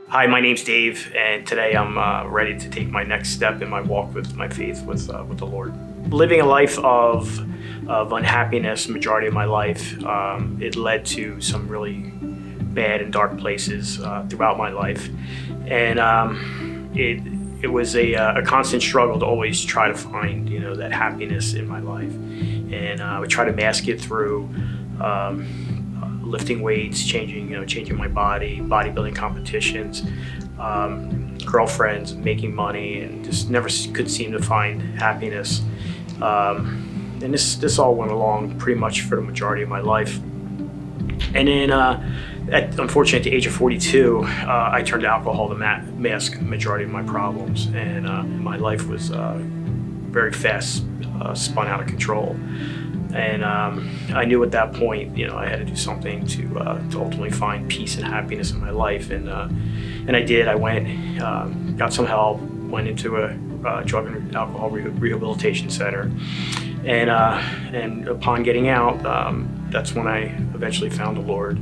Hi, my name's Dave, and today I'm ready to take my next step in my walk with my faith with the Lord. Living a life of unhappiness, majority of my life, it led to some really bad and dark places throughout my life, and it was a constant struggle to always try to find that happiness in my life, and I would try to mask it through. Lifting weights, changing my body, bodybuilding competitions, girlfriends, making money, and just never could seem to find happiness. And this all went along pretty much for the majority of my life. And then, unfortunately, at the age of 42, I turned to alcohol to mask the majority of my problems, and my life was very fast spun out of control. And I knew at that point, I had to do something to ultimately find peace and happiness in my life. And I did. I went, got some help, went into a drug and alcohol rehabilitation center. And upon getting out, that's when I eventually found the Lord.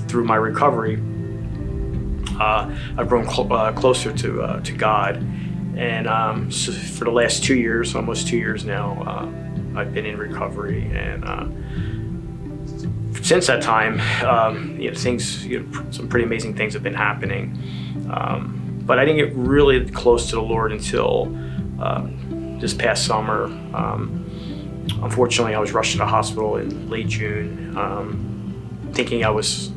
Through my recovery, I've grown closer to God. And so for the last 2 years, almost 2 years now, I've been in recovery. And since that time, things, some pretty amazing things have been happening. But I didn't get really close to the Lord until this past summer. Unfortunately, I was rushed to the hospital in late June, thinking I was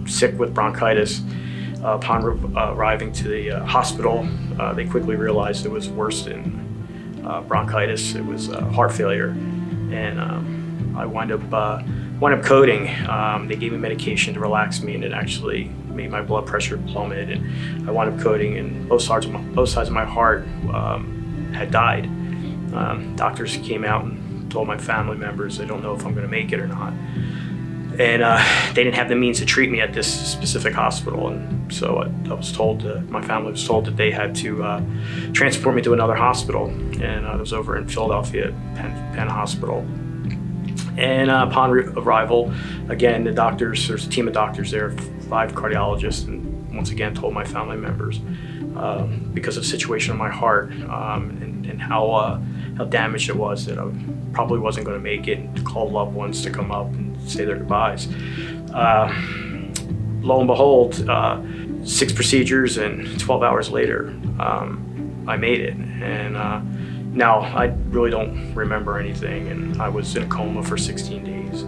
sick with bronchitis. Upon arriving to the hospital, they quickly realized it was worse than bronchitis. It was heart failure, and I wound up coding. They gave me medication to relax me, and it actually made my blood pressure plummet. And I wound up coding, and both sides of my heart had died. Doctors came out and told my family members they don't know if I'm going to make it or not. And they didn't have the means to treat me at this specific hospital. And so I was told, my family was told that they had to transport me to another hospital. And I was over in Philadelphia at Penn Hospital. And upon arrival, again, there's a team of doctors there, 5 cardiologists, and once again told my family members, because of the situation in my heart and how damaged it was, that I probably wasn't going to make it, and to call loved ones to come up and say their goodbyes. Lo and behold, 6 procedures and 12 hours later, I made it. And now I really don't remember anything, and I was in a coma for 16 days.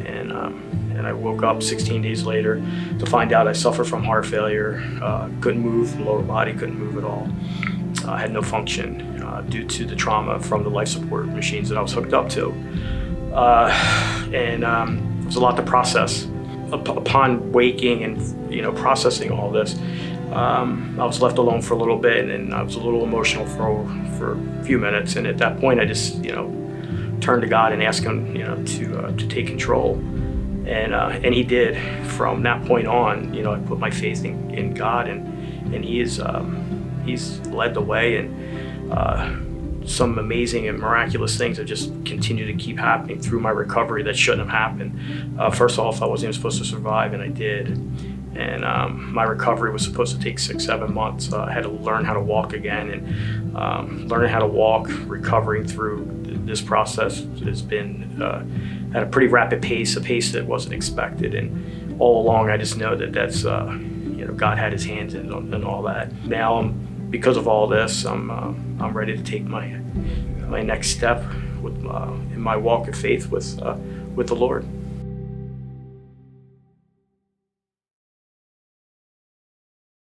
And I woke up 16 days later to find out I suffer from heart failure, couldn't move, the lower body couldn't move at all. I had no function due to the trauma from the life support machines that I was hooked up to. And it was a lot to process. Upon waking and processing all this, I was left alone for a little bit, and I was a little emotional for a few minutes. And at that point, I just turned to God and asked Him to take control. And He did. From that point on, I put my faith in God, and He's led the way, and some amazing and miraculous things have just continued to keep happening through my recovery that shouldn't have happened. First off, I wasn't even supposed to survive, and I did. And my recovery was supposed to take 6-7 months. I had to learn how to walk again, and learning how to walk, recovering through this process has been at a pretty rapid pace, a pace that wasn't expected. And all along, I just know that that's God had His hands in all that. Now, because of all this, I'm ready to take my next step in my walk of faith with the Lord.